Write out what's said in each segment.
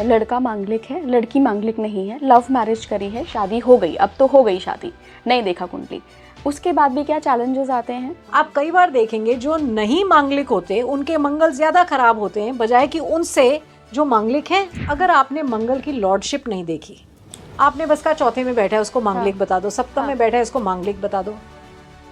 लड़का मांगलिक है, लड़की मांगलिक नहीं है, लव मैरिज करी है, शादी हो गई, अब तो हो गई शादी, नहीं देखा कुंडली, उसके बाद भी क्या चैलेंजेस आते हैं? आप कई बार देखेंगे जो नहीं मांगलिक होते उनके मंगल ज्यादा खराब होते हैं बजाय कि उनसे जो मांगलिक हैं। अगर आपने मंगल की लॉर्डशिप नहीं देखी, आपने बस कहा चौथे में बैठा है उसको मांगलिक बता दो, सप्तम में बैठा है उसको मांगलिक बता दो,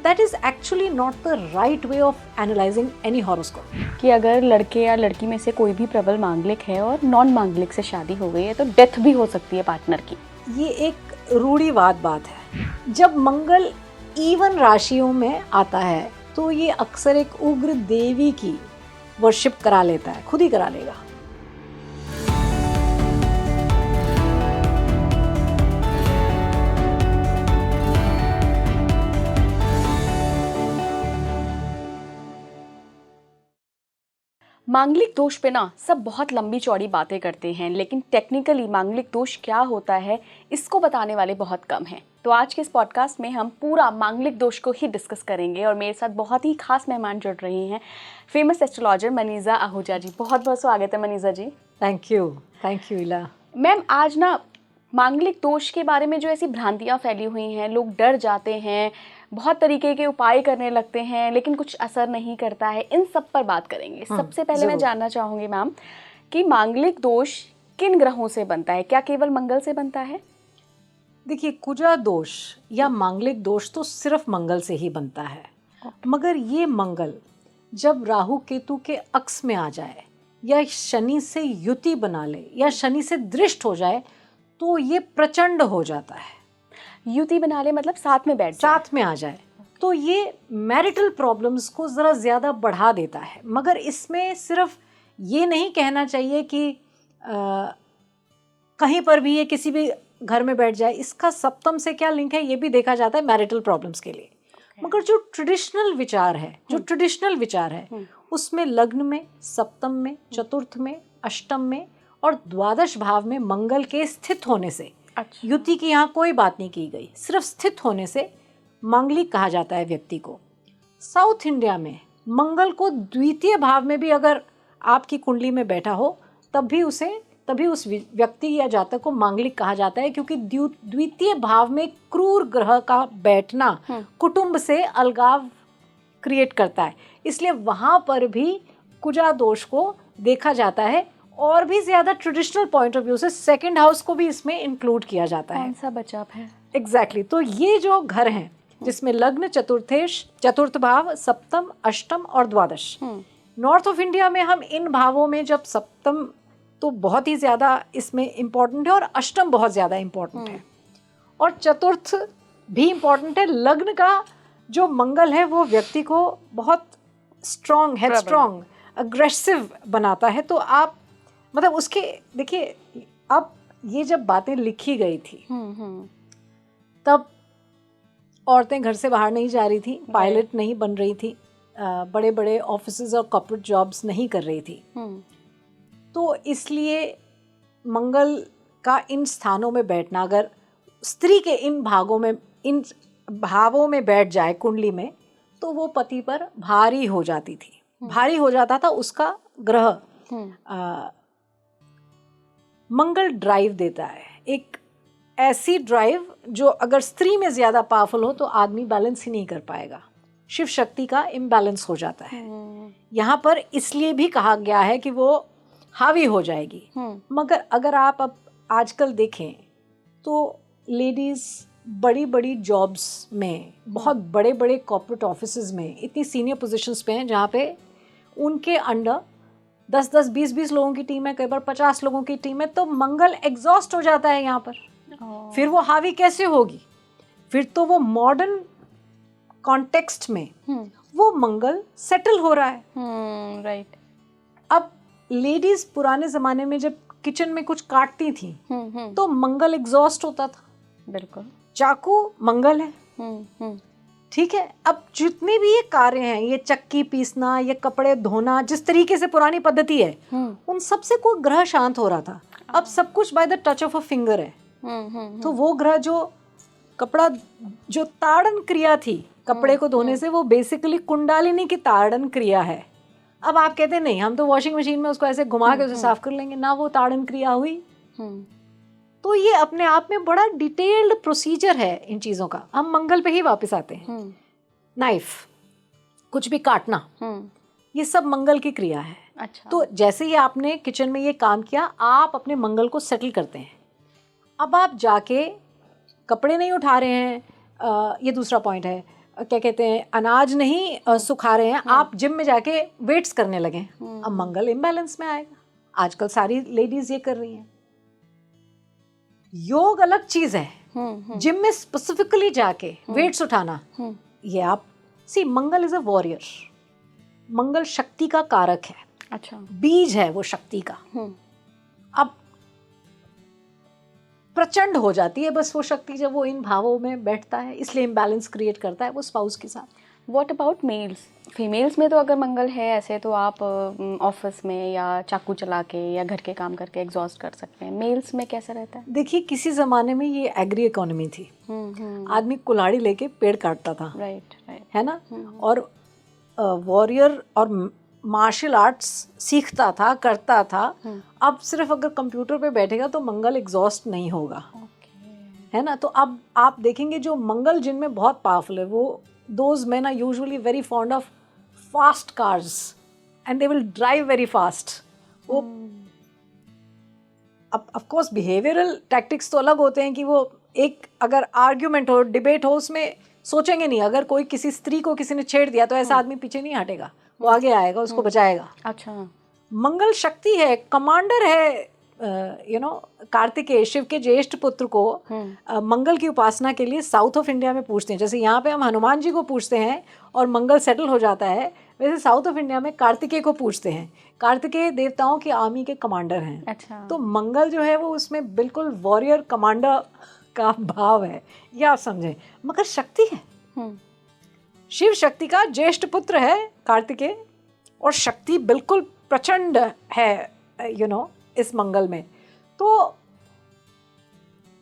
that is actually not the right way of analysing any horoscope. कि अगर लड़के या लड़की में से कोई भी प्रबल मांगलिक है और नॉन मांगलिक से शादी हो गई है तो डेथ भी हो सकती है पार्टनर की। ये एक रूढ़िवाद बात है। जब मंगल इवन राशियों में आता है तो ये अक्सर एक उग्र देवी की वर्शिप करा लेता है, खुद ही करा लेगा। मांगलिक दोष पे ना सब बहुत लंबी चौड़ी बातें करते हैं, लेकिन टेक्निकली मांगलिक दोष क्या होता है इसको बताने वाले बहुत कम हैं। तो आज के इस पॉडकास्ट में हम पूरा मांगलिक दोष को ही डिस्कस करेंगे और मेरे साथ बहुत ही खास मेहमान जुड़ रही हैं, फेमस एस्ट्रोलॉजर मनीषा आहूजा जी। बहुत बहुत स्वागत है मनीषा जी। थैंक यू इला। मैम, आज ना मांगलिक दोष के बारे में जो ऐसी भ्रांतियाँ फैली हुई हैं, लोग डर जाते हैं, बहुत तरीके के उपाय करने लगते हैं लेकिन कुछ असर नहीं करता है, इन सब पर बात करेंगे। सबसे पहले मैं जानना चाहूँगी मैम कि मांगलिक दोष किन ग्रहों से बनता है, क्या केवल मंगल से बनता है? देखिए, कुजा दोष या मांगलिक दोष तो सिर्फ मंगल से ही बनता है, मगर ये मंगल जब राहु केतु के अक्स में आ जाए या शनि से युति बना ले या शनि से दृष्ट हो जाए तो ये प्रचंड हो जाता है। युति बना ले मतलब साथ में बैठ जाए, साथ में आ जाए तो ये मैरिटल प्रॉब्लम्स को ज़रा ज़्यादा बढ़ा देता है। मगर इसमें सिर्फ ये नहीं कहना चाहिए कि कहीं पर भी ये किसी भी घर में बैठ जाए। इसका सप्तम से क्या लिंक है ये भी देखा जाता है मैरिटल प्रॉब्लम्स के लिए। मगर जो ट्रेडिशनल विचार है उसमें लग्न में, सप्तम में, चतुर्थ में, अष्टम में और द्वादश भाव में मंगल के स्थित होने से, युति की यहाँ कोई बात नहीं की गई, सिर्फ स्थित होने से मांगलिक कहा जाता है व्यक्ति को। साउथ इंडिया में मंगल को द्वितीय भाव में भी अगर आपकी कुंडली में बैठा हो तभी उस व्यक्ति या जातक को मांगलिक कहा जाता है, क्योंकि द्वितीय भाव में क्रूर ग्रह का बैठना कुटुंब से अलगाव क्रिएट करता है, इसलिए वहाँ पर भी कुजा दोष को देखा जाता है। और भी ज्यादा ट्रेडिशनल पॉइंट ऑफ व्यू से सेकंड हाउस को भी इसमें इंक्लूड किया जाता है। कौन सा बचाव है? एग्जैक्टली। तो ये जो घर हैं जिसमें लग्न, चतुर्थ भाव, सप्तम, अष्टम और द्वादश, नॉर्थ ऑफ इंडिया में हम इन भावों में जब सप्तम तो बहुत ही ज़्यादा इसमें इम्पॉर्टेंट है और अष्टम बहुत ज़्यादा इम्पॉर्टेंट है और चतुर्थ भी इम्पॉर्टेंट है। लग्न का जो मंगल है वो व्यक्ति को बहुत स्ट्रॉन्ग, हेडस्ट्रॉन्ग, अग्रेसिव बनाता है। तो आप मतलब उसके देखिए, अब ये जब बातें लिखी गई थी तब औरतें घर से बाहर नहीं जा रही थी, पायलट नहीं बन रही थी, बड़े बड़े ऑफिसेज और कॉर्पोरेट जॉब्स नहीं कर रही थी। तो इसलिए मंगल का इन स्थानों में बैठना, अगर स्त्री के इन भावों में बैठ जाए कुंडली में तो वो पति पर भारी हो जाती थी, भारी हो जाता था उसका ग्रह। मंगल ड्राइव देता है, एक ऐसी ड्राइव जो अगर स्त्री में ज़्यादा पावरफुल हो तो आदमी बैलेंस ही नहीं कर पाएगा, शिव शक्ति का इम्बैलेंस हो जाता है। यहाँ पर इसलिए भी कहा गया है कि वो हावी हो जाएगी। मगर अगर आप अब आजकल देखें तो लेडीज़ बड़ी बड़ी जॉब्स में, बहुत बड़े बड़े कॉर्पोरेट ऑफिसेज में इतनी सीनियर पोजीशंस पे हैं जहाँ पे उनके अंडर 10-10, 20-20 लोगों की टीम है, कई बार 50 लोगों की टीम है। तो मंगल एग्जॉस्ट हो जाता है यहाँ पर। फिर वो हावी कैसे होगी? फिर तो वो मॉडर्न कॉन्टेक्स्ट में वो मंगल सेटल हो रहा है। राइट। अब लेडीज पुराने जमाने में जब किचन में कुछ काटती थी तो मंगल एग्जॉस्ट होता था। बिल्कुल। चाकू मंगल है, ठीक है। अब जितने भी ये कार्य हैं, ये चक्की पीसना, ये कपड़े धोना, जिस तरीके से पुरानी पद्धति है उन सब से कोई ग्रह शांत हो रहा था। अब सब कुछ by the touch of a finger है। तो वो ग्रह जो कपड़ा, जो ताड़न क्रिया थी कपड़े को धोने से, वो बेसिकली कुंडालिनी की ताड़न क्रिया है। अब आप कहते हैं नहीं, हम तो वॉशिंग मशीन में उसको ऐसे घुमा के उसे साफ कर लेंगे, ना वो ताड़न क्रिया हुई। तो ये अपने आप में बड़ा डिटेल्ड प्रोसीजर है इन चीज़ों का। हम मंगल पे ही वापस आते हैं। नाइफ, कुछ भी काटना, ये सब मंगल की क्रिया है। अच्छा। तो जैसे ही आपने किचन में ये काम किया, आप अपने मंगल को सेटल करते हैं। अब आप जाके कपड़े नहीं उठा रहे हैं, ये दूसरा पॉइंट है, क्या कहते हैं, अनाज नहीं सुखा रहे हैं, आप जिम में जाके वेट्स करने लगे, अब मंगल इम्बैलेंस में आएगा। आजकल सारी लेडीज ये कर रही हैं। योग अलग चीज है, जिम में स्पेसिफिकली जाके वेट्स उठाना, ये आप मंगल इज अ वॉरियर, मंगल शक्ति का कारक है। अच्छा। बीज है वो शक्ति का। अब प्रचंड हो जाती है बस वो शक्ति जब वो इन भावों में बैठता है, इसलिए इम्बैलेंस क्रिएट करता है वो स्पाउस के साथ। What about mails? फीमेल्स में तो अगर मंगल है ऐसे तो आप ऑफिस में या चाकू चला के या घर के काम करके एग्जॉस्ट कर सकते हैं। मेल्स में कैसा रहता है? देखिए, किसी जमाने में ये एग्री इकोनॉमी थी, आदमी कुल्हाड़ी लेके पेड़ काटता था, राइट, है ना, और वॉरियर और मार्शल आर्ट्स सीखता था, करता था। अब सिर्फ अगर कंप्यूटर पे बैठेगा तो मंगल एग्जॉस्ट नहीं होगा, है ना। तो अब आप देखेंगे जो मंगल जिनमें बहुत पावरफुल है, वो those men are usually very fond of fast cars and they will drive very fast. वो अब of course behavioral tactics तो अलग होते हैं कि वो एक अगर आर्ग्यूमेंट हो, डिबेट हो, उसमें सोचेंगे नहीं। अगर कोई किसी स्त्री को किसी ने छेड़ दिया तो ऐसा आदमी पीछे नहीं हटेगा, वो आगे आएगा, उसको बचाएगा। अच्छा। मंगल शक्ति है, कमांडर है। कार्तिकेय, शिव के ज्येष्ठ पुत्र को मंगल की उपासना के लिए साउथ ऑफ इंडिया में पूजते हैं। जैसे यहाँ पे हम हनुमान जी को पूजते हैं और मंगल सेटल हो जाता है, वैसे साउथ ऑफ इंडिया में कार्तिकेय को पूजते हैं। कार्तिकेय देवताओं की आर्मी के कमांडर हैं। अच्छा। तो मंगल जो है वो उसमें बिल्कुल वॉरियर कमांडर का भाव है, ये आप समझें। मगर शक्ति है, शिव शक्ति का ज्येष्ठ पुत्र है कार्तिकेय, और शक्ति बिल्कुल प्रचंड है इस मंगल में। तो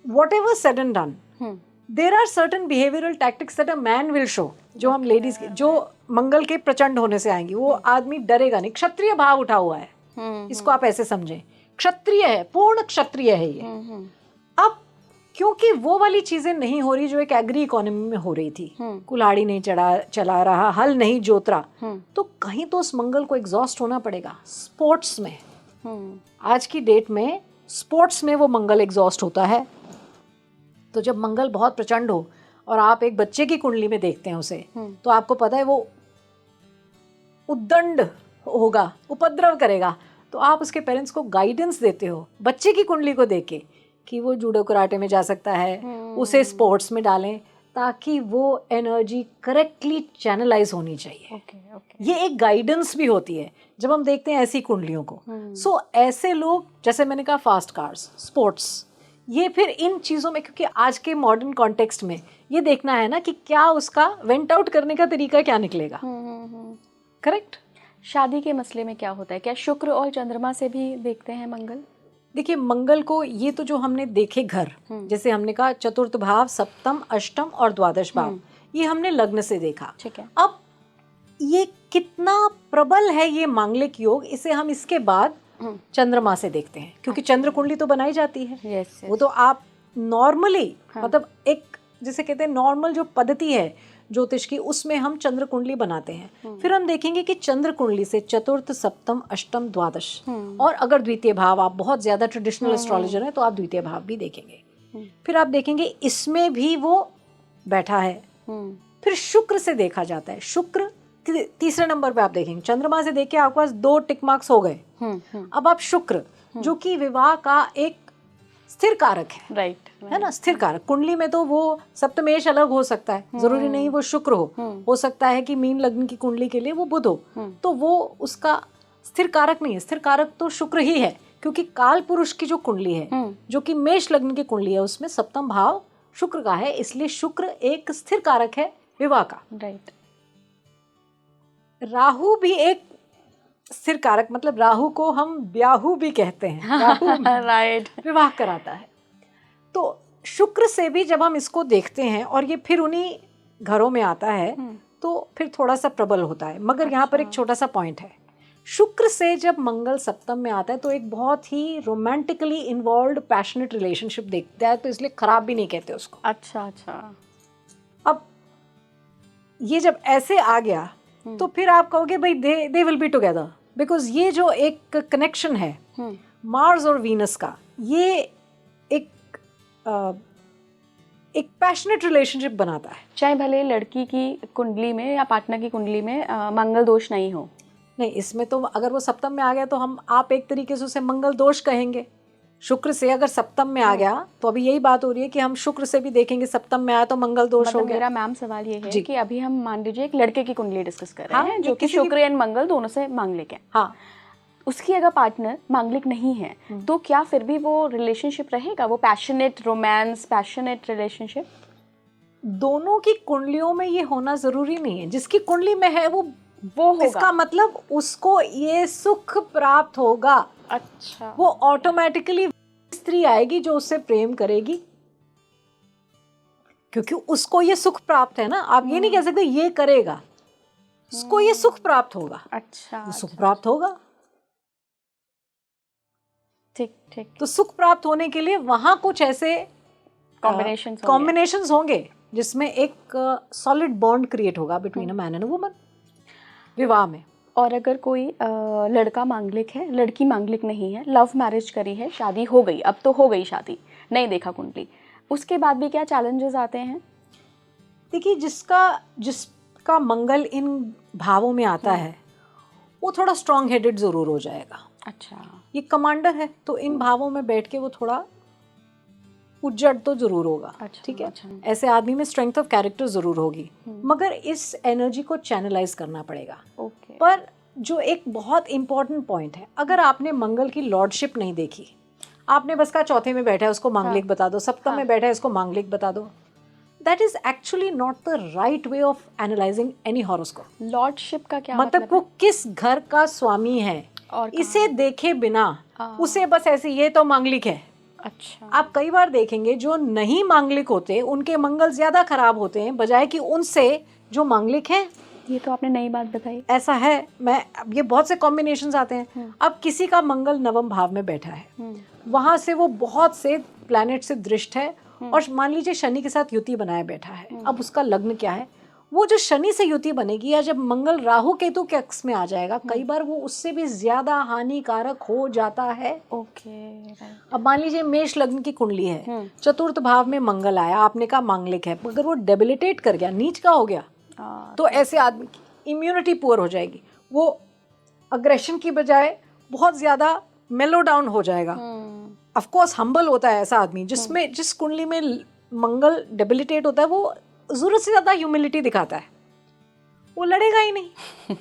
whatever said and done, there are certain behavioral tactics that a man will show, जो हम लेडीज के, जो मंगल के प्रचंड होने से आएंगी। वो आदमी डरेगा नहीं, क्षत्रिय भाव उठा हुआ है, इसको आप ऐसे समझें, क्षत्रिय है, पूर्ण क्षत्रिय है ये। अब क्योंकि वो वाली चीजें नहीं हो रही जो एक एग्री इकोनॉमी में हो रही थी, कुल्हाड़ी नहीं चला रहा, हल नहीं जोत रहा, तो कहीं तो उस मंगल को एग्जॉस्ट होना पड़ेगा। स्पोर्ट्स में, आज की डेट में स्पोर्ट्स में वो मंगल एग्जॉस्ट होता है। तो जब मंगल बहुत प्रचंड हो और आप एक बच्चे की कुंडली में देखते हैं उसे, तो आपको पता है वो उद्दंड होगा, उपद्रव करेगा। तो आप उसके पेरेंट्स को गाइडेंस देते हो बच्चे की कुंडली को देख के कि वो जूडो कराटे में जा सकता है, उसे स्पोर्ट्स में डालें, ताकि वो एनर्जी करेक्टली चैनलाइज होनी चाहिए। ये एक गाइडेंस भी होती है जब हम देखते हैं ऐसी कुंडलियों को। सो ऐसे लोग, जैसे मैंने कहा, फास्ट कार्स, स्पोर्ट्स, ये फिर इन चीज़ों में, क्योंकि आज के मॉडर्न कॉन्टेक्स्ट में ये देखना है ना कि क्या उसका वेंट आउट करने का तरीका क्या निकलेगा। करेक्ट। शादी के मसले में क्या होता है? क्या शुक्र और चंद्रमा से भी देखते हैं मंगल? देखिए, मंगल को ये तो जो हमने देखे घर, जैसे हमने कहा चतुर्थ भाव, सप्तम, अष्टम और द्वादश भाव, ये हमने लग्न से देखा। ठीक है। अब ये कितना प्रबल है ये मांगलिक योग, इसे हम इसके बाद चंद्रमा से देखते हैं, क्योंकि चंद्र कुंडली तो बनाई जाती है। वो तो आप नॉर्मली, मतलब एक जिसे कहते हैं नॉर्मल जो पद्धति है ज्योतिष की, उसमें हम चंद्र कुंडली बनाते हैं। फिर हम देखेंगे कि चंद्र कुंडली से चतुर्थ, सप्तम, अष्टम, द्वादश, और अगर द्वितीय भाव, आप बहुत ज्यादा ट्रेडिशनल एस्ट्रोलॉजर हैं तो आप द्वितीय भाव भी देखेंगे। फिर आप देखेंगे इसमें भी वो बैठा है। फिर शुक्र से देखा जाता है, शुक्र तीसरे नंबर पे आप देखेंगे। चंद्रमा से देख के आपके पास 2 टिक मार्क्स हो गए। अब आप शुक्र, जो कि विवाह का एक स्थिर कारक है, राइट, है ना, स्थिर कारक। कुंडली में तो वो सप्तमेश अलग हो सकता है, जरूरी नहीं वो शुक्र हो सकता है कि मीन लग्न की कुंडली के लिए वो बुध हो, तो वो उसका स्थिर कारक नहीं है। स्थिर कारक तो शुक्र ही है, क्योंकि काल पुरुष की जो कुंडली है, जो कि मेष लग्न की कुंडली है, उसमें सप्तम भाव शुक्र का है, इसलिए शुक्र एक स्थिर कारक है विवाह का। राइट। राहु भी एक स्थिर कारक, मतलब राहु को हम ब्याहु भी कहते हैं, राहु राइट, विवाह कराता है। तो शुक्र से भी जब हम इसको देखते हैं और ये फिर उन्हीं घरों में आता है, तो फिर थोड़ा सा प्रबल होता है। मगर यहाँ पर एक छोटा सा पॉइंट है, शुक्र से जब मंगल सप्तम में आता है तो एक बहुत ही रोमांटिकली इन्वॉल्व पैशनेट रिलेशनशिप देखता है, तो इसलिए खराब भी नहीं कहते उसको। अच्छा अच्छा। अब ये जब ऐसे आ गया तो फिर आप कहोगे भाई they will be together, because ये जो एक कनेक्शन है मार्स और वीनस का, ये एक पैशनेट रिलेशनशिप बनाता है। चाहे भले लड़की की कुंडली में या पार्टनर की कुंडली में मंगल दोष नहीं हो। नहीं, इसमें तो अगर वो सप्तम में आ गया तो आप एक तरीके से उसे मंगल दोष कहेंगे। शुक्र से अगर सप्तम में आ गया तो अभी यही बात हो रही है कि हम शुक्र से भी देखेंगे, सप्तम में आया तो मंगल दोष हो गया। मेरा मैम सवाल ये है कि अभी हम मान लीजिए एक लड़के की कुंडली डिस्कस कर रहे हैं जो कि शुक्र एंड मंगल दोनों से मांगलिक है। हाँ, उसकी अगर पार्टनर मांगलिक नहीं है तो क्या फिर भी वो रिलेशनशिप रहेगा, वो पैशनेट रोमांस, पैशनेट रिलेशनशिप? दोनों की कुंडलियों में ये होना जरूरी नहीं है। जिसकी कुंडली में है वो होगा, इसका मतलब उसको ये सुख प्राप्त होगा। अच्छा, वो ऑटोमेटिकली स्त्री आएगी जो उससे प्रेम करेगी, क्योंकि उसको ये सुख प्राप्त है ना। आप ये नहीं कह सकते ये करेगा, उसको ये सुख प्राप्त होगा। अच्छा, सुख प्राप्त होगा, ठीक ठीक। तो सुख प्राप्त होने के लिए वहां कुछ ऐसे कॉम्बिनेशंस होंगे जिसमें एक सॉलिड बॉन्ड क्रिएट होगा between a man and a woman विवाह में। और अगर कोई लड़का मांगलिक है, लड़की मांगलिक नहीं है, लव मैरिज करी है, शादी हो गई, अब तो हो गई शादी, नहीं देखा कुंडली, उसके बाद भी क्या चैलेंजेस आते हैं? देखिए, जिसका मंगल इन भावों में आता है वो थोड़ा स्ट्रॉन्ग हेडेड जरूर हो जाएगा। अच्छा, ये कमांडर है तो इन भावों में बैठ के वो थोड़ा उज्जड तो जरूर होगा। अच्छा, ठीक है। अच्छा। ऐसे आदमी में स्ट्रेंथ ऑफ कैरेक्टर जरूर होगी, मगर इस एनर्जी को चैनलाइज करना पड़ेगा। ओके। पर जो एक बहुत इंपॉर्टेंट पॉइंट है, अगर आपने मंगल की लॉर्डशिप नहीं देखी, आपने बस कहा चौथे में बैठा है उसको मांगलिक बता दो, सप्तम में बैठा है इसको मांगलिक बता दो, that is actually not the right way of analysing any horoscope. Lordship का क्या मतलब वो किस घर का स्वामी है और इसे देखे बिना उसे बस ऐसे ये तो मांगलिक है। अच्छा, आप कई बार देखेंगे जो नहीं मांगलिक होते उनके मंगल ज्यादा खराब होते हैं बजाय कि उनसे जो मांगलिक हैं। ये तो आपने नई बात बताई। ऐसा है, ये बहुत से कॉम्बिनेशंस आते हैं। अब किसी का मंगल नवम भाव में बैठा है, वहां से वो बहुत से प्लैनेट से दृष्ट है, और मान लीजिए शनि के साथ युति बनाए बैठा है। अब उसका लग्न क्या है, वो जो शनि से युति बनेगी या जब मंगल राहु केतु के अक्ष में आ जाएगा, कई बार वो उससे भी ज्यादा हानिकारक हो जाता है। ओके। अब मान लीजिए मेष लग्न की कुंडली है, चतुर्थ भाव में मंगल आया, आपने कहा मांगलिक है, अगर वो डेबिलिटेट कर गया, नीच का हो गया, तो ऐसे आदमी की इम्यूनिटी पुअर हो जाएगी, वो अग्रेशन की बजाय बहुत ज्यादा मेलो डाउन हो जाएगा। ऑफ कोर्स हम्बल होता है ऐसा आदमी जिस कुंडली में मंगल डेबिलिटेट होता है, वो जरूरत से ज्यादा ह्यूमिलिटी दिखाता है, वो लड़ेगा ही नहीं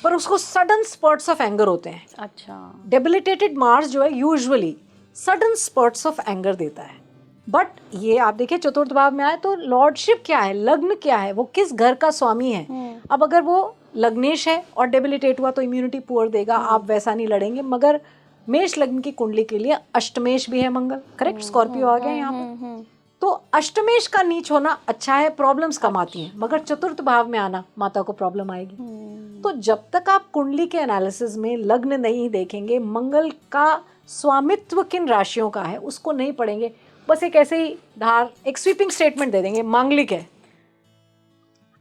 पर उसको सडन स्पर्ट्स ऑफ एंगर होते हैं। अच्छा, डेबिलिटेटेड मार्स जो है usually sudden sprouts of anger देता है। बट ये आप देखिए चतुर्थ भाव में आए तो लॉर्डशिप क्या है, लग्न क्या है, वो किस घर का स्वामी है। अब अगर वो लग्नेश है और डेबिलिटेट हुआ तो इम्यूनिटी पुअर देगा, आप वैसा नहीं लड़ेंगे। मगर मेष लग्न की कुंडली के लिए अष्टमेश भी है मंगल, करेक्ट, स्कॉर्पियो आ गया यहाँ पे, तो अष्टमेश का नीच होना अच्छा है, प्रॉब्लम्स कम आती हैं, मगर चतुर्थ भाव में आना माता को प्रॉब्लम आएगी। तो जब तक आप कुंडली के एनालिसिस में लग्न नहीं देखेंगे, मंगल का स्वामित्व किन राशियों का है उसको नहीं पढ़ेंगे, बस एक ऐसे ही धार एक स्वीपिंग स्टेटमेंट दे देंगे मांगलिक है।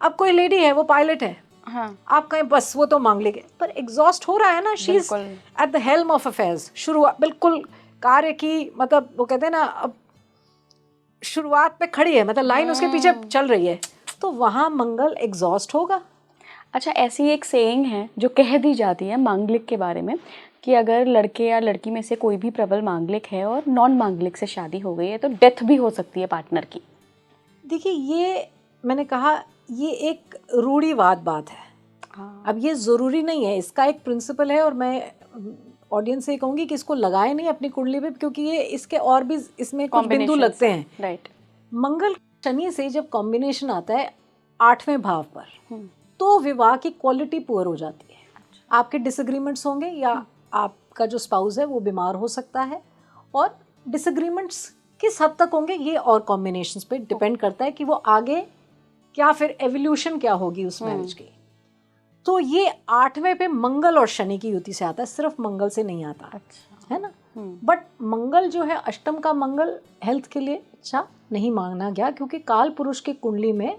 अब कोई लेडी है, वो पायलट है, आप कहें बस वो तो मांगलिक है, पर एग्जॉस्ट हो रहा है ना, she is at the helm of affairs, शुरुआत बिल्कुल कार्य की, मतलब वो कहते हैं ना, अब शुरुआत पे खड़ी है, मतलब लाइन उसके पीछे चल रही है, तो वहां मंगल एग्जॉस्ट होगा। अच्छा, ऐसी एक सेइंग है जो कह दी जाती है मांगलिक के बारे में कि अगर लड़के या लड़की में से कोई भी प्रबल मांगलिक है और नॉन मांगलिक से शादी हो गई है तो डेथ भी हो सकती है पार्टनर की। देखिए, ये मैंने कहा ये एक रूढ़िवाद बात है। अब ये ज़रूरी नहीं है, इसका एक प्रिंसिपल है, और मैं ऑडियंस से कहूँगी कि इसको लगाए नहीं अपनी कुंडली पे, क्योंकि ये इसके और भी इसमें कुछ बिंदु लगते हैं। राइट। मंगल शनि से जब कॉम्बिनेशन आता है 8वें भाव पर, तो विवाह की क्वालिटी पुअर हो जाती है। आपके डिसएग्रीमेंट्स होंगे, या आपका जो स्पाउस है वो बीमार हो सकता है, और डिसएग्रीमेंट्स किस हद तक होंगे ये और कॉम्बिनेशंस पे डिपेंड करता है कि वो आगे क्या फिर एवोल्यूशन क्या होगी उस मैरिज की। तो ये 8वें पे मंगल और शनि की युति से आता है, सिर्फ मंगल से नहीं आता। अच्छा। है ना। बट मंगल जो है, अष्टम का मंगल हेल्थ के लिए अच्छा नहीं माना गया, क्योंकि काल पुरुष की कुंडली में,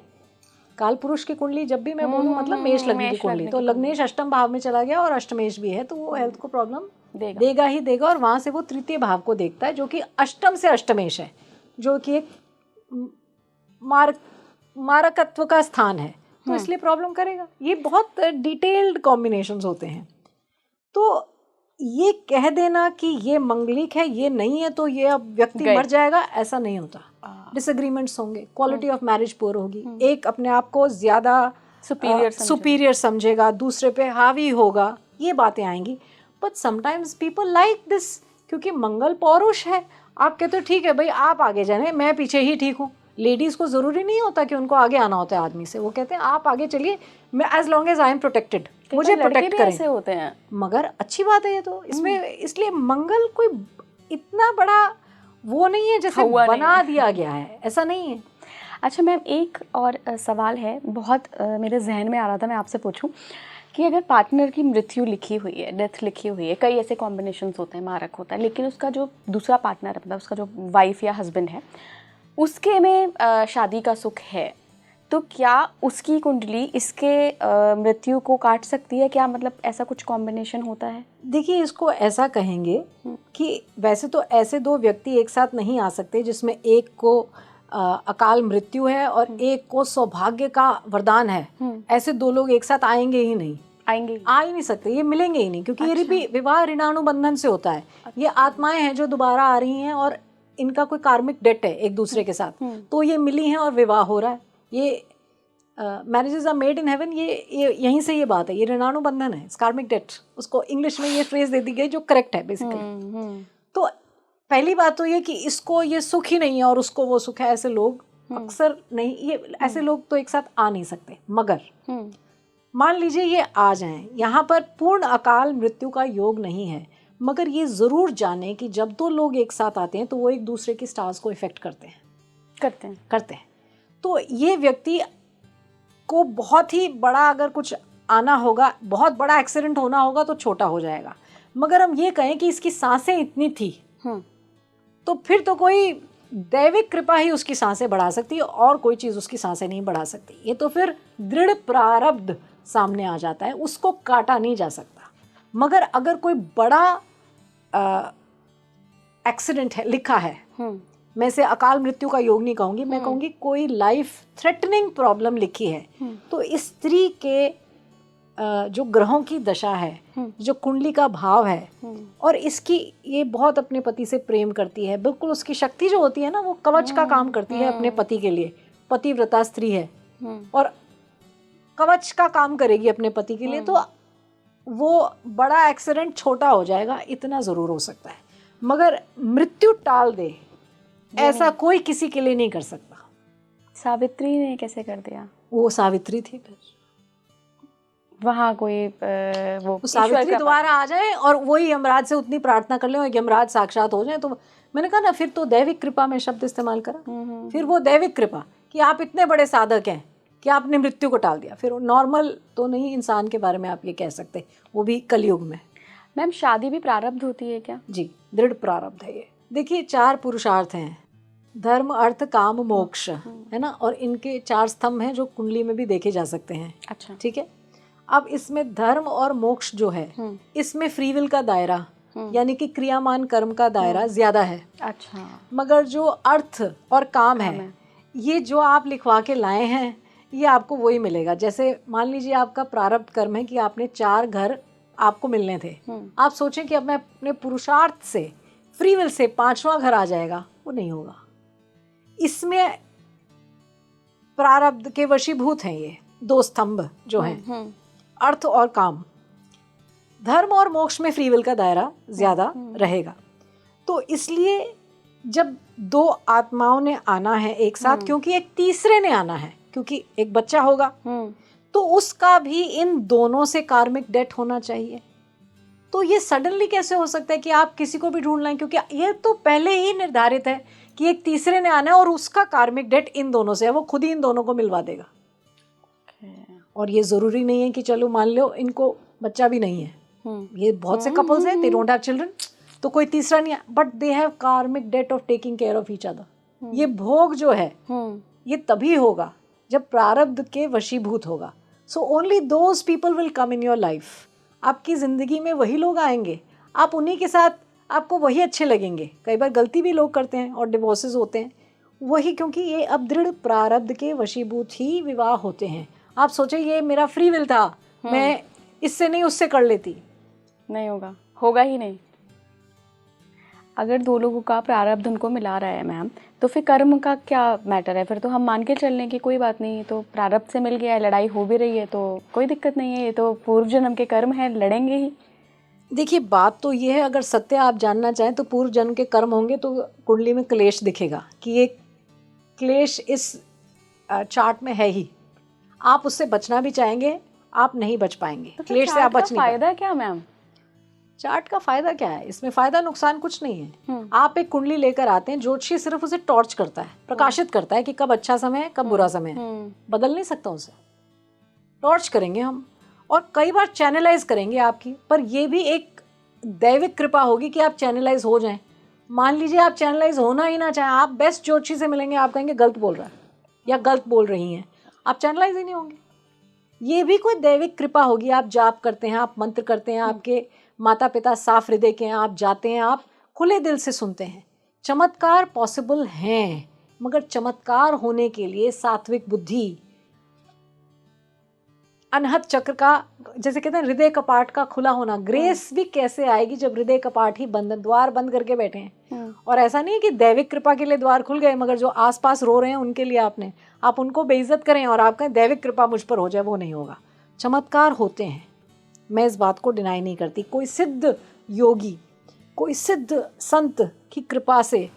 काल पुरुष की कुंडली जब भी मैं बोलूँ मतलब मेष लग्न की कुंडली, तो लग्नेश अष्टम भाव में चला गया और अष्टमेश भी है, तो वो हेल्थ को प्रॉब्लम देगा ही देगा। और वहाँ से वो तृतीय भाव को देखता है, जो कि अष्टम से अष्टमेश है, जो कि एक मारकत्व का स्थान है, तो इसलिए प्रॉब्लम करेगा। ये बहुत डिटेल्ड कॉम्बिनेशंस होते हैं। तो ये कह देना कि ये मंगलिक है, ये नहीं है, तो ये अब व्यक्ति मर जाएगा, ऐसा नहीं होता। डिसएग्रीमेंट्स होंगे, क्वालिटी ऑफ मैरिज पुअर होगी, एक अपने आप को ज्यादा सुपीरियर समझेगा, दूसरे पे हावी होगा, ये बातें आएंगी। But sometimes people like this, क्योंकि मंगल पौरुष है। आप कहते हो ठीक है भाई, आप आगे जाने, मैं पीछे ही ठीक हूँ। लेडीज को जरूरी नहीं होता कि उनको आगे आना होता है आदमी से, वो कहते हैं आप आगे चलिए, मैं as long as I am protected, मुझे प्रोटेक्ट करें। ऐसे होते हैं, मगर अच्छी बात है ये तो। इसमें इसलिए मंगल कोई इतना बड़ा वो नहीं है जैसे बना दिया गया है, ऐसा नहीं है। अच्छा मैम, एक और सवाल है, बहुत मेरे जहन में आ रहा था, मैं आपसे पूछूं कि अगर पार्टनर की मृत्यु लिखी हुई है, डेथ लिखी हुई है, कई ऐसे कॉम्बिनेशंस होते हैं, मारक होता है, लेकिन उसका जो दूसरा पार्टनर है, मतलब उसका जो वाइफ या हस्बैंड है, उसके में शादी का सुख है, तो क्या उसकी कुंडली इसके मृत्यु को काट सकती है क्या? मतलब ऐसा कुछ कॉम्बिनेशन होता है? देखिए, इसको ऐसा कहेंगे कि वैसे तो ऐसे दो व्यक्ति एक साथ नहीं आ सकते जिसमें एक को अकाल मृत्यु है और एक को सौभाग्य का वरदान है। ऐसे दो लोग एक साथ आएंगे ही नहीं, आ ही नहीं सकते, ये मिलेंगे ही नहीं, क्योंकि ये विवाह ऋणानुबंधन से होता है। ये आत्माएं हैं जो दोबारा आ रही हैं और इनका कोई कार्मिक डेट है एक दूसरे के साथ, तो ये मिली हैं और विवाह हो रहा है। ये marriages are made in heaven, ये यहीं से ये बात है, ये ऋणानुबंधन है, कार्मिक डेट, उसको इंग्लिश में ये फ्रेज दे दी गई जो करेक्ट है बेसिकली। तो पहली बात तो ये कि इसको ये सुख ही नहीं है और उसको वो सुख है, ऐसे लोग अक्सर नहीं, ये ऐसे लोग तो एक साथ आ नहीं सकते। मगर मान लीजिए ये आ जाएं, यहाँ पर पूर्ण अकाल मृत्यु का योग नहीं है, मगर ये जरूर जाने कि जब दो लोग एक साथ आते हैं तो वो एक दूसरे की स्टार्स को इफेक्ट करते हैं। तो ये व्यक्ति को बहुत ही बड़ा अगर कुछ आना होगा, बहुत बड़ा एक्सीडेंट होना होगा तो छोटा हो जाएगा। मगर हम ये कहें कि इसकी सांसें इतनी थी, तो फिर तो कोई दैविक कृपा ही उसकी सांसें बढ़ा सकती है और कोई चीज़ उसकी सांसें नहीं बढ़ा सकती। ये तो फिर दृढ़ प्रारब्ध सामने आ जाता है, उसको काटा नहीं जा सकता। मगर अगर कोई बड़ा एक्सीडेंट है लिखा है, मैं इसे अकाल मृत्यु का योग नहीं कहूँगी, मैं कहूँगी कोई लाइफ थ्रेटनिंग प्रॉब्लम लिखी है, तो स्त्री के जो ग्रहों की दशा है, जो कुंडली का भाव है, और इसकी ये बहुत अपने पति से प्रेम करती है, बिल्कुल उसकी शक्ति जो होती है ना, वो कवच का काम करती है अपने पति के लिए। पतिव्रता स्त्री है और कवच का काम करेगी अपने पति के लिए, तो वो बड़ा एक्सीडेंट छोटा हो जाएगा, इतना ज़रूर हो सकता है। मगर मृत्यु टाल दे ऐसा कोई किसी के लिए नहीं कर सकता। सावित्री ने कैसे कर दिया? वो सावित्री थी, फिर वहाँ कोई वो सावित्री दोबारा आ जाए और वही यमराज से उतनी प्रार्थना कर ले और यमराज साक्षात हो जाए, तो मैंने कहा ना, फिर तो दैविक कृपा में शब्द इस्तेमाल करा। फिर वो दैविक कृपा कि आप इतने बड़े साधक हैं कि आपने मृत्यु को टाल दिया। फिर नॉर्मल तो नहीं इंसान के बारे में आप ये कह सकते, वो भी कलयुग में। मैम, शादी भी प्रारब्ध होती है क्या? जी, दृढ़ प्रारब्ध है ये। देखिए, 4 पुरुषार्थ हैं, धर्म अर्थ काम मोक्ष, है ना, और इनके 4 स्तंभ हैं जो कुंडली में भी देखे जा सकते हैं। अच्छा, ठीक है। अब इसमें धर्म और मोक्ष जो है, इसमें फ्री विल का दायरा, यानी कि क्रियामान कर्म का दायरा ज्यादा है। अच्छा। मगर जो अर्थ और काम है, ये जो आप लिखवा के लाए हैं, ये आपको वही मिलेगा। जैसे मान लीजिए आपका प्रारब्ध कर्म है कि आपने 4 घर आपको मिलने थे, आप सोचें कि अब मैं अपने पुरुषार्थ से, फ्री विल से 5वां घर आ जाएगा, वो नहीं होगा। इसमें प्रारब्ध के वशीभूत हैं ये 2 स्तंभ जो हैं, अर्थ और काम। धर्म और मोक्ष में फ्री विल का दायरा ज्यादा रहेगा। तो इसलिए जब 2 आत्माओं ने आना है एक साथ, क्योंकि एक तीसरे ने आना है, क्योंकि एक बच्चा होगा, तो उसका भी इन दोनों से कार्मिक डेट होना चाहिए। तो ये सडनली कैसे हो सकता है कि आप किसी को भी ढूंढ लाएं, क्योंकि ये तो पहले ही निर्धारित है कि एक तीसरे ने आना है और उसका कार्मिक डेट इन दोनों से है, वो खुद ही इन दोनों को मिलवा देगा। और ये ज़रूरी नहीं है कि चलो मान लो इनको बच्चा भी नहीं है, ये बहुत से कपल्स हैं, दे डोंट हैव चिल्ड्रन, तो कोई तीसरा नहीं है, but they have karmic debt of taking care of each other. ये भोग जो है ये तभी होगा जब प्रारब्ध के वशीभूत होगा। So only those people will come in your life. आपकी ज़िंदगी में वही लोग आएंगे, आप उन्हीं के साथ, आपको वही अच्छे लगेंगे। कई बार गलती भी लोग करते हैं और डिवोर्सेस होते हैं वही, क्योंकि ये अब दृढ़ प्रारब्ध के वशीभूत ही विवाह होते हैं। आप सोचे ये मेरा फ्री विल था, मैं इससे नहीं उससे कर लेती, नहीं होगा, होगा ही नहीं। अगर दो लोगों का प्रारब्ध उनको मिला रहा है मैम, तो फिर कर्म का क्या मैटर है? फिर तो हम मान के चल लें कि कोई बात नहीं है, तो प्रारब्ध से मिल गया है, लड़ाई हो भी रही है तो कोई दिक्कत नहीं है, ये तो पूर्व जन्म के कर्म है, लड़ेंगे ही। देखिए बात तो ये है, अगर सत्य आप जानना चाहें तो पूर्व जन्म के कर्म होंगे तो कुंडली में क्लेश दिखेगा कि ये क्लेश इस चार्ट में है ही, आप उससे बचना भी चाहेंगे, आप नहीं बच पाएंगे। तो क्लेश से आप बच नहीं पाएंगे। फायदा क्या मैम? चार्ट का फायदा क्या है? इसमें फायदा नुकसान कुछ नहीं है। आप एक कुंडली लेकर आते हैं, ज्योतिषी सिर्फ उसे टॉर्च करता है, प्रकाशित करता है कि कब अच्छा समय है कब बुरा समय है, बदल नहीं सकता उसे। टॉर्च करेंगे हम और कई बार चैनलाइज करेंगे आपकी, पर ये भी एक दैविक कृपा होगी कि आप चैनलाइज हो जाएं। मान लीजिए आप चैनलाइज होना ही ना चाहें, आप बेस्ट ज्योतिषी से मिलेंगे, आप कहेंगे गलत बोल रहा है या गलत बोल रही हैं, आप चैनलाइज ही नहीं होंगे। ये भी कोई दैविक कृपा होगी। आप जाप करते हैं, आप मंत्र करते हैं, आपके माता पिता साफ हृदय के हैं, आप जाते हैं, आप खुले दिल से सुनते हैं। चमत्कार पॉसिबल हैं, मगर चमत्कार होने के लिए सात्विक बुद्धि, अनहद चक्र का, जैसे कहते हैं हृदय कपाट का खुला होना। ग्रेस भी कैसे आएगी जब हृदय कपाट ही बंद, द्वार बंद करके बैठे हैं। और ऐसा नहीं है कि दैविक कृपा के लिए द्वार खुल गए, मगर जो आसपास रो रहे हैं उनके लिए आप उनको बेइज्जत करें और आप कहें दैविक कृपा मुझ पर हो जाए, वो नहीं होगा। चमत्कार होते हैं, मैं इस बात को डिनाई नहीं करती। कोई सिद्ध योगी, कोई सिद्ध संत की कृपा से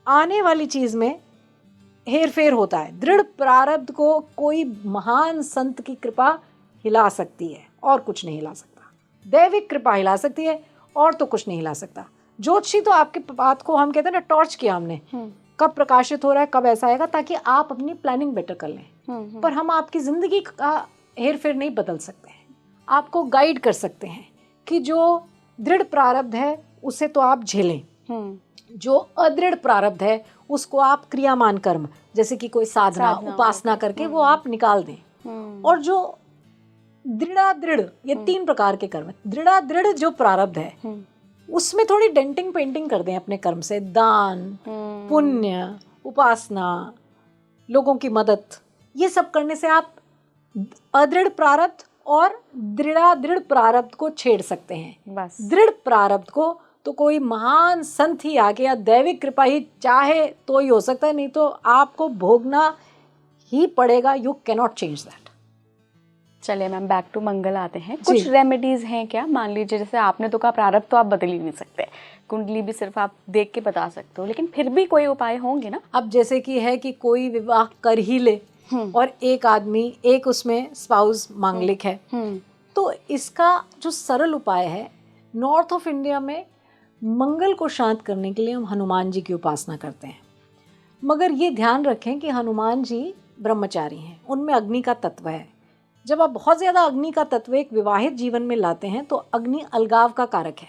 आने वाली चीज़ में हेर फेर होता है। दृढ़ प्रारब्ध को कोई महान संत की कृपा हिला सकती है और कुछ नहीं हिला सकता। दैविक कृपा हिला सकती है और तो कुछ नहीं हिला सकता। ज्योतिषी तो आपके बात को, हम कहते हैं ना, टॉर्च किया हमने, कब प्रकाशित हो रहा है, कब ऐसा आएगा, ताकि आप अपनी प्लानिंग बेटर कर लें। पर हम आपकी ज़िंदगी का हेर फेर नहीं बदल सकते हैं। आपको गाइड कर सकते हैं कि जो दृढ़ प्रारब्ध है उसे तो आप झेलें, जो अदृढ़ प्रारब्ध है उसको आप क्रियामान कर्म, जैसे कि कोई साधना उपासना करके वो आप निकाल दें। और जो दृढ़, ये 3 प्रकार के कर्म, दृढ़ जो प्रारब्ध है उसमें थोड़ी डेंटिंग पेंटिंग कर दें अपने कर्म से। दान, पुण्य, उपासना, लोगों की मदद, ये सब करने से आप अदृढ़ प्रारब्ध और दृढ़ प्रारब्ध को छेड़ सकते हैं। बस दृढ़ प्रारब्ध को तो कोई महान संत ही आके या दैविक कृपा ही चाहे तो ही हो सकता है, नहीं तो आपको भोगना ही पड़ेगा। You cannot change that. चलिए मैम, बैक टू मंगल आते हैं। कुछ रेमेडीज हैं क्या? मान लीजिए जैसे आपने तो कहा प्रारब्ध तो आप बदल ही नहीं सकते, कुंडली भी सिर्फ आप देख के बता सकते हो, लेकिन फिर भी कोई उपाय होंगे ना? अब जैसे कि है कि कोई विवाह कर ही ले और एक आदमी, एक उसमें स्पाउस मांगलिक है, तो इसका जो सरल उपाय है, नॉर्थ ऑफ इंडिया में मंगल को शांत करने के लिए हम हनुमान जी की उपासना करते हैं। मगर ये ध्यान रखें कि हनुमान जी ब्रह्मचारी हैं, उनमें अग्नि का तत्व है। जब आप बहुत ज़्यादा अग्नि का तत्व एक विवाहित जीवन में लाते हैं तो अग्नि अलगाव का कारक है।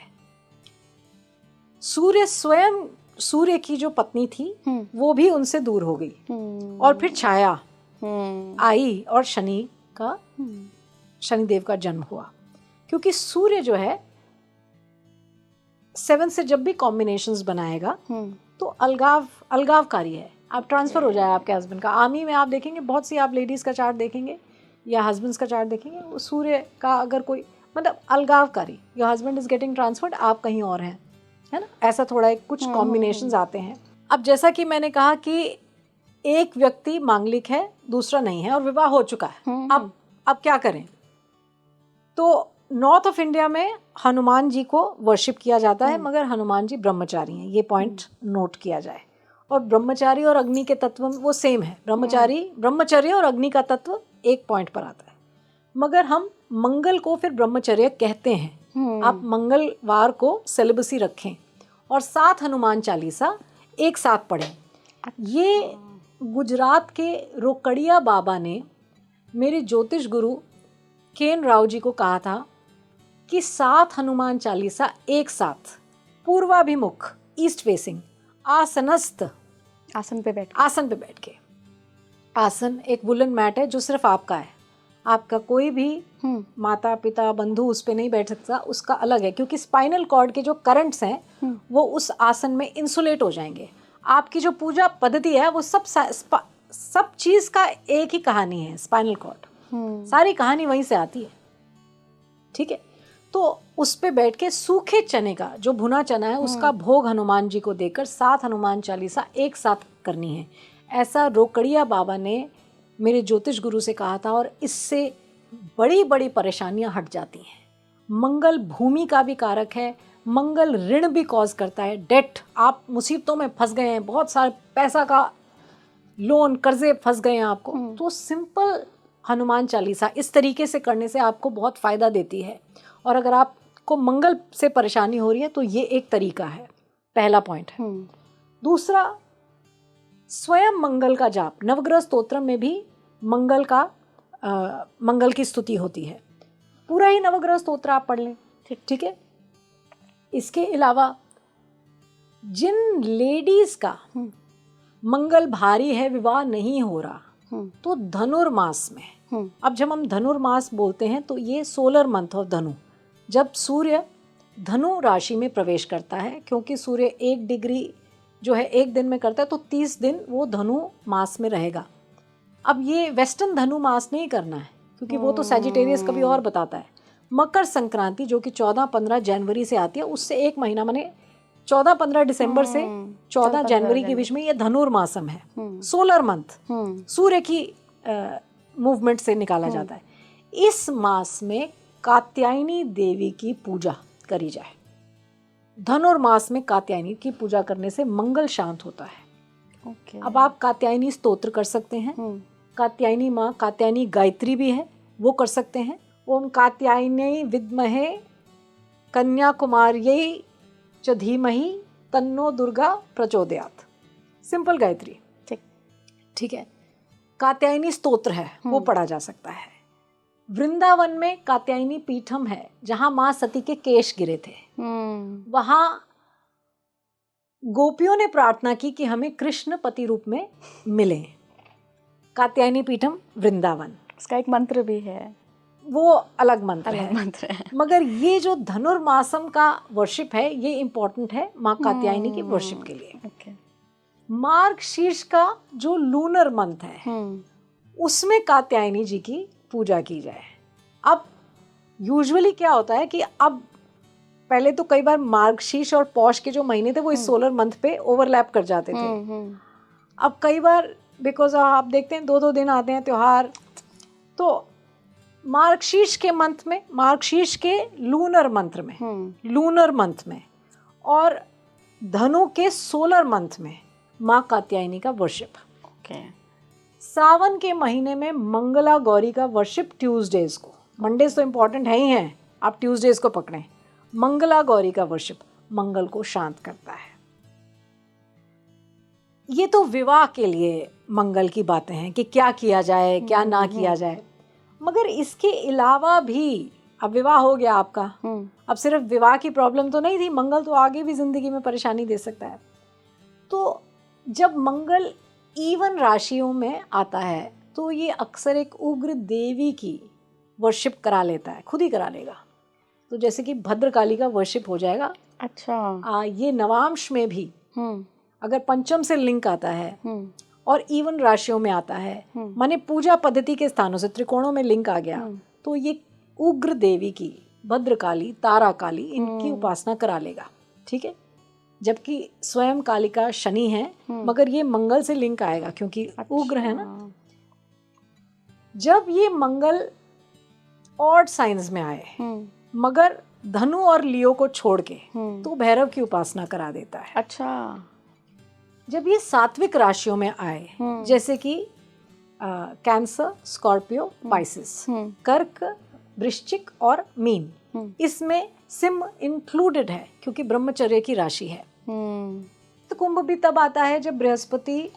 सूर्य स्वयं, सूर्य की जो पत्नी थी वो भी उनसे दूर हो गई और फिर छाया आई और शनिदेव का जन्म हुआ। क्योंकि सूर्य जो है 7 से जब भी कॉम्बिनेशंस बनाएगा तो अलगावकारी है। आप ट्रांसफर हो जाए आपके हस्बैंड का। आर्मी में आप देखेंगे बहुत सी, आप लेडीज़ का चार्ट देखेंगे या हस्बैंड्स का चार्ट देखेंगे, वो सूर्य का अगर कोई मतलब अलगावकारी, your husband is getting transferred, आप कहीं और हैं, है ना, ऐसा थोड़ा कुछ कॉम्बिनेशंस आते हैं। अब जैसा कि मैंने कहा कि एक व्यक्ति मांगलिक है, दूसरा नहीं है और विवाह हो चुका है, अब क्या करें? तो नॉर्थ ऑफ इंडिया में हनुमान जी को वर्शिप किया जाता है, मगर हनुमान जी ब्रह्मचारी हैं, ये पॉइंट नोट किया जाए। और ब्रह्मचारी और अग्नि के तत्व वो सेम है, ब्रह्मचर्य और अग्नि का तत्व एक पॉइंट पर आता है। मगर हम मंगल को फिर ब्रह्मचर्य कहते हैं। आप मंगलवार को सेलिबसी रखें और 7 हनुमान चालीसा एक साथ पढ़ें। ये गुजरात के रोकड़िया बाबा ने मेरे ज्योतिष गुरु केन राव जी को कहा था कि 7 हनुमान चालीसा एक साथ पूर्वाभिमुख, ईस्ट फेसिंग, आसनस्थ, आसन पे बैठ के। आसन एक वुलन मैट है जो सिर्फ आपका है, आपका कोई भी माता पिता बंधु उस पे नहीं बैठ सकता, उसका अलग है, क्योंकि स्पाइनल कॉर्ड के जो करंट्स हैं वो उस आसन में इंसुलेट हो जाएंगे। आपकी जो पूजा पद्धति है वो सब चीज का एक ही कहानी है, स्पाइनल कॉर्ड, सारी कहानी वहीं से आती है, ठीक है। तो उस पे बैठ के सूखे चने का, जो भुना चना है, उसका भोग हनुमान जी को देकर 7 हनुमान चालीसा एक साथ करनी है। ऐसा रोकड़िया बाबा ने मेरे ज्योतिष गुरु से कहा था, और इससे बड़ी बड़ी परेशानियां हट जाती हैं। मंगल भूमि का भी कारक है, मंगल ऋण भी कॉज करता है, डेट, आप मुसीबतों में फंस गए हैं, बहुत सारे पैसा का लोन कर्जे फंस गए हैं आपको, तो सिंपल हनुमान चालीसा इस तरीके से करने से आपको बहुत फ़ायदा देती है। और अगर आपको मंगल से परेशानी हो रही है तो ये एक तरीका है, पहला पॉइंट है। दूसरा, स्वयं मंगल का जाप, नवग्रह स्तोत्रम में भी मंगल की स्तुति होती है, पूरा ही नवग्रह स्तोत्र आप पढ़ लें, ठीक है। इसके अलावा जिन लेडीज का मंगल भारी है, विवाह नहीं हो रहा, तो धनुर्मास में, अब जब हम धनुर्मास बोलते हैं तो ये सोलर मंथ ऑफ धनु, जब सूर्य धनु राशि में प्रवेश करता है, क्योंकि सूर्य 1 डिग्री जो है 1 दिन में करता है, तो 30 दिन वो धनु मास में रहेगा। अब ये वेस्टर्न धनु मास नहीं करना है, क्योंकि वो तो सैजिटेरियस कभी और बताता है। मकर संक्रांति जो कि 14-15 जनवरी से आती है, उससे 1 महीना, माने 14-15 दिसंबर से 14 जनवरी के बीच में ये धनुर्मासम है, सोलर मंथ, सूर्य की मूवमेंट से निकाला जाता है। इस मास में कात्यायनी देवी की पूजा करी जाए। धनुर्मास में कात्यायनी की पूजा करने से मंगल शांत होता है। अब आप कात्यायनी स्तोत्र कर सकते हैं, कात्यायनी माँ, कात्यायनी गायत्री भी है, वो कर सकते हैं। ओम कात्यायनी विद्महे कन्याकुमार्यै च धीमहि तन्नो दुर्गा प्रचोदयात्, सिंपल गायत्री, ठीक है। कात्यायनी स्तोत्र है, वो पढ़ा जा सकता है। वृंदावन में कात्यायनी पीठम है, जहां माँ सती के केश गिरे थे, वहां गोपियों ने प्रार्थना की कि हमें कृष्ण पति रूप में मिले। कात्यायनी पीठम वृंदावन, इसका एक मंत्र भी है, वो अलग मंत्र है। मगर ये जो धनुर्मासम का वर्शिप है, ये इम्पोर्टेंट है माँ कात्यायनी की वर्शिप के लिए। मार्गशीर्ष का जो लूनर मंथ है, उसमें कात्यायनी जी की पूजा की जाए। अब यूजुअली क्या होता है कि अब पहले तो कई बार मार्गशीर्ष और पौष के जो महीने थे वो इस सोलर मंथ पे ओवरलैप कर जाते थे। अब कई बार बिकॉज आप देखते हैं 2-2 दिन आते हैं त्योहार, तो मार्गशीर्ष के मंथ में, मार्गशीर्ष के लूनर मंथ में और धनु के सोलर मंथ में माँ कात्यायनी का वर्शिप। सावन के महीने में मंगला गौरी का वर्शिप ट्यूसडेज को, मंडेज तो इम्पोर्टेंट है ही हैं, आप ट्यूसडेज को पकड़ें। मंगला गौरी का वर्शिप मंगल को शांत करता है। ये तो विवाह के लिए मंगल की बातें हैं कि क्या किया जाए, क्या ना किया जाए। मगर इसके अलावा भी, अब विवाह हो गया आपका, अब सिर्फ विवाह की प्रॉब्लम तो नहीं थी, मंगल तो आगे भी जिंदगी में परेशानी दे सकता है। तो जब मंगल इवन राशियों में आता है तो ये अक्सर एक उग्र देवी की वर्शिप करा लेता है, खुद ही करा लेगा। तो जैसे कि भद्रकाली का वर्शिप हो जाएगा। अच्छा। ये नवांश में भी अगर पंचम से लिंक आता है और इवन राशियों में आता है, माने पूजा पद्धति के स्थानों से त्रिकोणों में लिंक आ गया, तो ये उग्र देवी की, भद्रकाली, तारा काली, इनकी उपासना करा लेगा, ठीक है। जबकि स्वयं कालिका शनि है, मगर ये मंगल से लिंक आएगा क्योंकि उग्र है ना। जब ये मंगल ऑड साइंस में आए, मगर धनु और लियो को छोड़ के, तो भैरव की उपासना करा देता है। अच्छा। जब ये सात्विक राशियों में आए, जैसे कि कैंसर, स्कॉर्पियो, पाइसिस, कर्क, वृश्चिक और मीन, इसमें सिंह इंक्लूडेड है क्योंकि ब्रह्मचर्य की राशि है। तो कुंभ भी तब आता है जब बृहस्पति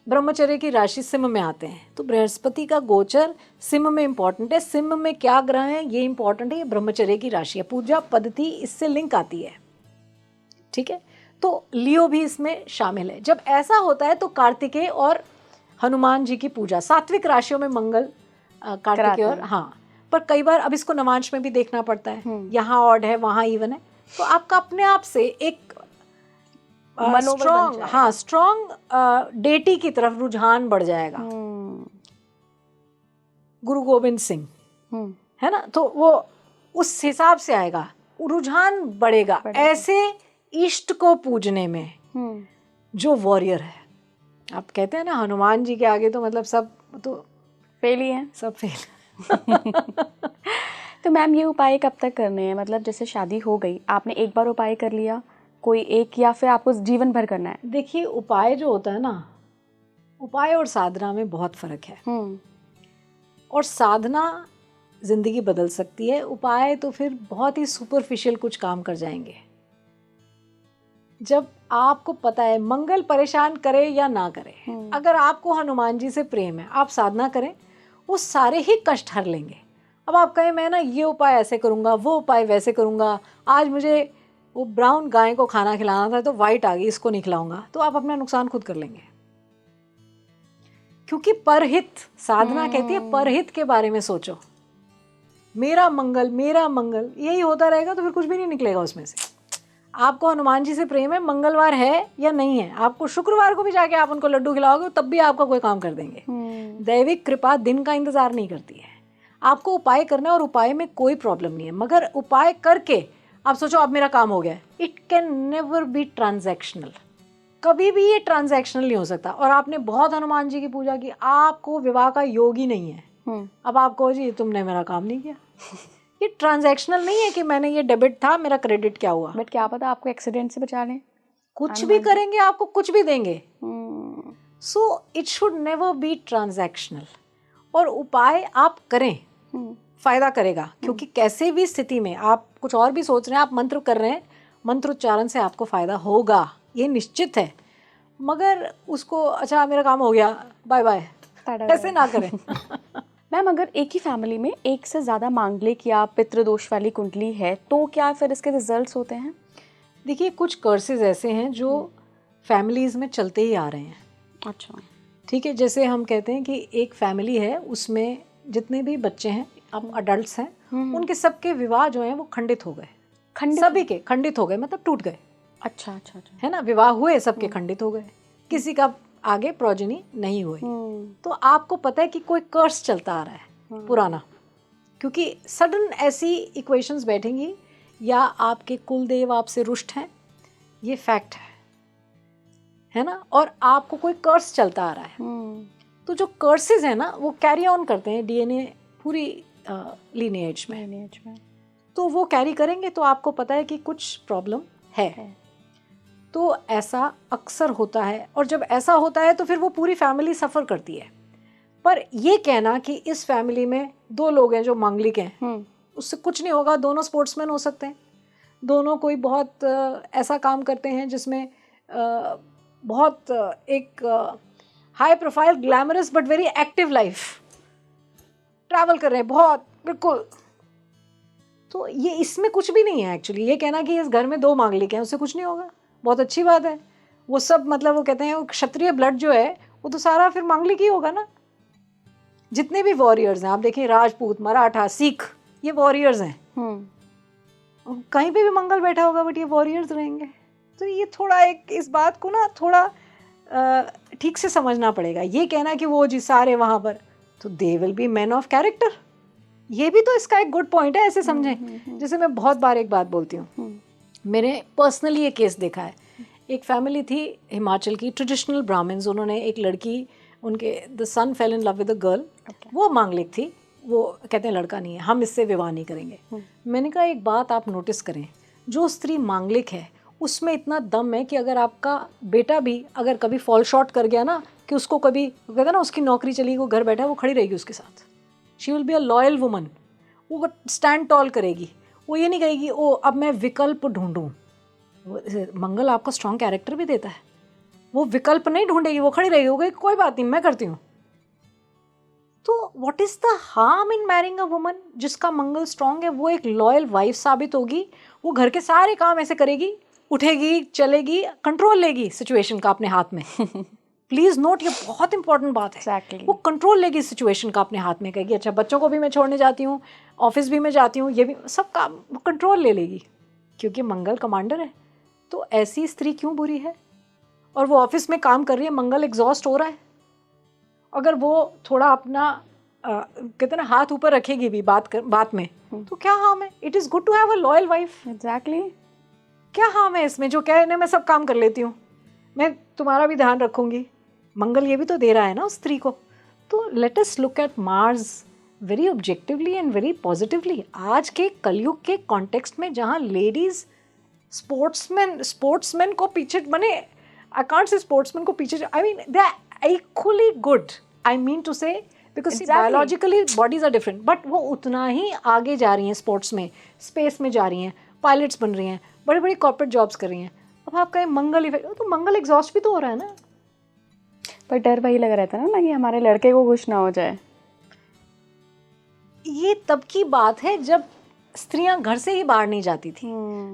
ब्रह्मचर्य की राशि सिंह में आते हैं, तो बृहस्पति का गोचर सिंह में इंपॉर्टेंट है। सिंह में क्या ग्रह है ये इंपॉर्टेंट है, ये ब्रह्मचर्य की राशि है, पूजा पद्धति इससे लिंक आती है, ठीक है। तो लियो भी इसमें शामिल है। जब ऐसा होता है तो कार्तिकेय और हनुमान जी की पूजा, सात्विक राशियों में मंगल कार्तिकेय और हाँ, पर कई बार अब इसको नवांश में भी देखना पड़ता है, यहाँ ऑड है वहाँ इवन है, तो आपका अपने आप से एक स्ट्रॉन्ग, हाँ स्ट्रॉन्ग डेटी की तरफ रुझान बढ़ जाएगा। गुरु गोविंद सिंह है ना, तो वो उस हिसाब से आएगा, रुझान बढ़ेगा ऐसे इष्ट को पूजने में जो वॉरियर है। आप कहते हैं ना हनुमान जी के आगे तो मतलब सब तो फेल ही है, सब फेल। तो मैम ये उपाय कब तक करने हैं? मतलब जैसे शादी हो गई, आपने एक बार उपाय कर लिया कोई एक, या फिर आपको जीवन भर करना है? देखिए उपाय जो होता है ना, उपाय और साधना में बहुत फर्क है। और साधना जिंदगी बदल सकती है, उपाय तो फिर बहुत ही सुपरफिशियल कुछ काम कर जाएंगे। जब आपको पता है मंगल परेशान करे या ना करे, अगर आपको हनुमान जी से प्रेम है, आप साधना करें, वो सारे ही कष्ट हर लेंगे। अब आप कहें मैं ना ये उपाय ऐसे करूँगा, वो उपाय वैसे करूँगा, आज मुझे वो ब्राउन गाय को खाना खिलाना था तो वाइट आ गई, इसको नहीं खिलाऊंगा, तो आप अपना नुकसान खुद कर लेंगे। क्योंकि परहित, साधना कहती है परहित के बारे में सोचो, मेरा मंगल यही होता रहेगा तो फिर कुछ भी नहीं निकलेगा उसमें से। आपको हनुमान जी से प्रेम है, मंगलवार है या नहीं है, आपको शुक्रवार को भी जाके आप उनको लड्डू खिलाओगे तब भी आपका कोई काम कर देंगे। दैविक कृपा दिन का इंतजार नहीं करती है। आपको उपाय करना है और उपाय में कोई प्रॉब्लम नहीं है, मगर उपाय करके आप सोचो अब मेरा काम हो गया, it can never be transactional. कभी भी ये ट्रांजैक्शनल नहीं हो सकता। और आपने बहुत हनुमान जी की पूजा की, आपको विवाह का योग ही नहीं है, अब आप कहो जी तुमने मेरा काम नहीं किया। ये ट्रांजैक्शनल नहीं है कि मैंने ये डेबिट था मेरा क्रेडिट क्या हुआ। बट क्या पता आपको एक्सीडेंट से बचा लें, कुछ भी करेंगे आपको कुछ भी देंगे। So it should never be transactional. और उपाय आप करें, फायदा करेगा, क्योंकि कैसे भी स्थिति में आप कुछ और भी सोच रहे हैं, आप मंत्र कर रहे हैं, मंत्रोच्चारण से आपको फायदा होगा, ये निश्चित है। मगर उसको अच्छा मेरा काम हो गया बाय बाय ऐसे ना करें। मैम अगर एक ही फैमिली में एक से ज़्यादा मांगलिक या पितृदोष वाली कुंडली है तो क्या फिर इसके रिजल्ट्स होते हैं? देखिए कुछ कर्सेज ऐसे हैं जो फैमिलीज में चलते ही आ रहे हैं। अच्छा, ठीक है, जैसे हम कहते हैं कि एक फैमिली है, उसमें जितने भी बच्चे हैं, अब अडल्ट्स हैं, उनके सबके विवाह जो हैं वो खंडित हो गए, सभी के खंडित हो गए, मतलब टूट गए। अच्छा अच्छा अच्छा, है ना, विवाह हुए सबके खंडित हो गए, किसी का आगे प्रोजनी नहीं हुई। तो आपको पता है कि कोई कर्स चलता आ रहा है पुराना, क्योंकि सडन ऐसी इक्वेशंस बैठेंगी, या आपके कुलदेव आपसे रुष्ट हैं, ये फैक्ट है ना, और आपको कोई कर्स चलता आ रहा है। तो जो कर्सेस है ना वो कैरी ऑन करते हैं डीएनए पूरी लीनिएज में, तो वो कैरी करेंगे, तो आपको पता है कि कुछ प्रॉब्लम है। तो ऐसा अक्सर होता है, और जब ऐसा होता है तो फिर वो पूरी फैमिली सफ़र करती है। पर ये कहना कि इस फैमिली में दो लोग हैं जो मांगलिक हैं, उससे कुछ नहीं होगा। दोनों स्पोर्ट्समैन हो सकते हैं, दोनों कोई बहुत ऐसा काम करते हैं जिसमें बहुत एक high profile glamorous but very active life travel कर रहे हैं बहुत, बिल्कुल। तो ये इसमें कुछ भी नहीं है एक्चुअली। ये कहना कि इस घर में दो मांगलिक हैं उससे कुछ नहीं होगा, बहुत अच्छी बात है। वो सब मतलब वो कहते हैं वो क्षत्रिय ब्लड जो है वो तो सारा फिर मांगलिक ही होगा ना। जितने भी वॉरियर्स हैं आप देखिए, राजपूत, मराठा, सिख, ये वॉरियर्स हैं। कहीं पे भी मंगल बैठा होगा बट ये वॉरियर्स रहेंगे। तो ये थोड़ा एक इस बात को ना थोड़ा ठीक से समझना पड़ेगा। ये कहना कि वो जी सारे वहाँ पर, तो they will be man of character, ये भी तो इसका एक गुड पॉइंट है। ऐसे समझें, जैसे मैं बहुत बार एक बात बोलती हूँ, मैंने पर्सनली ये केस देखा है। एक फैमिली थी हिमाचल की, ट्रेडिशनल ब्राह्मण्स, उन्होंने एक लड़की, उनके the son fell in love with a girl, वो मांगलिक थी, वो कहते हैं लड़का नहीं है, हम इससे विवाह नहीं करेंगे। मैंने कहा एक बात आप नोटिस करें, जो स्त्री मांगलिक है उसमें इतना दम है कि अगर आपका बेटा भी अगर कभी फॉल शॉर्ट कर गया ना, कि उसको कभी कहते हैं ना उसकी नौकरी चली, वो घर बैठा है, वो खड़ी रहेगी उसके साथ। She will be a loyal woman, वो स्टैंड टॉल करेगी, वो ये नहीं कहेगी ओ अब मैं विकल्प ढूंढूं। मंगल आपको स्ट्रॉन्ग कैरेक्टर भी देता है, वो विकल्प नहीं ढूंढेगी, वो खड़ी रहेगी, वो कहेगी कोई बात नहीं मैं करती हूँ। तो what is the harm in marrying a woman जिसका मंगल स्ट्रांग है? वो एक लॉयल वाइफ साबित होगी, वो घर के सारे काम ऐसे करेगी, उठेगी, चलेगी, कंट्रोल लेगी सिचुएशन का अपने हाथ में। प्लीज नोट, ये बहुत इंपॉर्टेंट बात है। Exactly. वो कंट्रोल लेगी सिचुएशन का अपने हाथ में, कहेगी अच्छा बच्चों को भी मैं छोड़ने जाती हूँ, ऑफिस भी मैं जाती हूँ, ये भी सब काम वो कंट्रोल ले लेगी, क्योंकि मंगल कमांडर है। तो ऐसी स्त्री क्यों बुरी है? और वो ऑफिस में काम कर रही है, मंगल एग्जॉस्ट हो रहा है, अगर वो थोड़ा अपना कहते ना हाथ ऊपर रखेगी भी बात में, तो क्या हार्म है? It is good to have a loyal wife. Exactly. क्या हार्म है इसमें जो कहे ना मैं सब काम कर लेती हूँ, मैं तुम्हारा भी ध्यान रखूंगी। मंगल ये भी तो दे रहा है ना उस स्त्री को। तो let us look at Mars very objectively and very positively. आज के कलयुग के कॉन्टेक्स्ट में जहाँ लेडीज स्पोर्ट्समैन को पीछे बने, आई कांट से स्पोर्ट्समैन को पीछे, I mean they are equally good, I mean to say, because biologically bodies are different, but वो उतना ही आगे जा रही हैं स्पोर्ट्स में, स्पेस में जा रही हैं, पायलट्स बन रही हैं, बड़ी बड़ी कॉर्पोरेट जॉब्स कर रही हैं। अब आप कहें मंगल इफेक्ट, तो मंगल एग्जॉस्ट भी तो हो रहा है ना। पर डर वही लगा रहता है ना कि हमारे लड़के को कुछ ना हो जाए। ये तब की बात है जब स्त्रियां घर से ही बाहर नहीं जाती थी,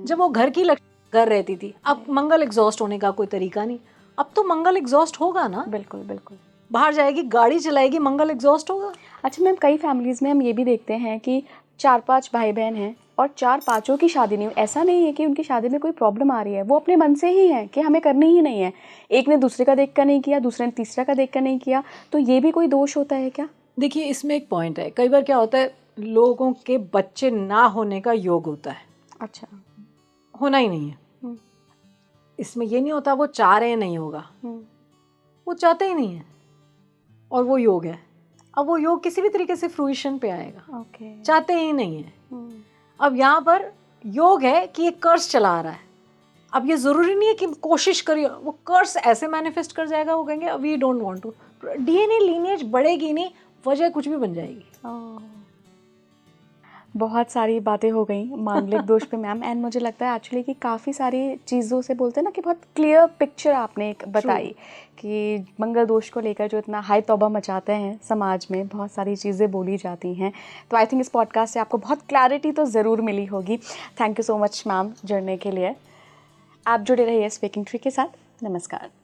जब वो घर की घर रहती थी। अब मंगल एग्जॉस्ट होने का कोई तरीका नहीं, अब तो मंगल एग्जॉस्ट होगा ना। बिल्कुल बिल्कुल। बाहर जाएगी, गाड़ी चलाएगी, मंगल एग्जॉस्ट होगा। अच्छा मैम, कई फैमिलीज़ में हम ये भी देखते हैं कि 4-5 भाई बहन हैं और 4-5 की शादी नहीं हुई। ऐसा नहीं है कि उनकी शादी में कोई प्रॉब्लम आ रही है, वो अपने मन से ही है कि हमें करनी ही नहीं है। एक ने दूसरे का देख कर नहीं किया, दूसरे ने तीसरा का देख कर नहीं किया, तो ये भी कोई दोष होता है क्या? देखिए इसमें एक पॉइंट है, कई बार क्या होता है, लोगों के बच्चे ना होने का योग होता है। अच्छा। होना ही नहीं है। इसमें ये नहीं होता वो चाह रहे हैं नहीं होगा, वो चाहते ही नहीं है और वो योग है। अब वो योग किसी भी तरीके से फ्रूइशन पे आएगा। ओके। चाहते ही नहीं है। अब यहाँ पर योग है कि एक कर्स चला आ रहा है। अब ये ज़रूरी नहीं है कि कोशिश करिए, वो कर्स ऐसे मैनिफेस्ट कर जाएगा, वो कहेंगे we don't want to, DNA lineage बढ़ेगी नहीं, वजह कुछ भी बन जाएगी। बहुत सारी बातें हो गई मांगलिक दोष पे मैम, एंड मुझे लगता है एक्चुअली कि काफ़ी सारी चीज़ों से बोलते हैं ना कि बहुत क्लियर पिक्चर आपने एक बताई कि मंगल दोष को लेकर जो इतना हाई तौबा मचाते हैं समाज में, बहुत सारी चीज़ें बोली जाती हैं। तो आई थिंक इस पॉडकास्ट से आपको बहुत क्लैरिटी तो ज़रूर मिली होगी। Thank you so much ma'am जुड़ने के लिए। आप जुड़े रहिए स्पीकिंग ट्री के साथ। नमस्कार।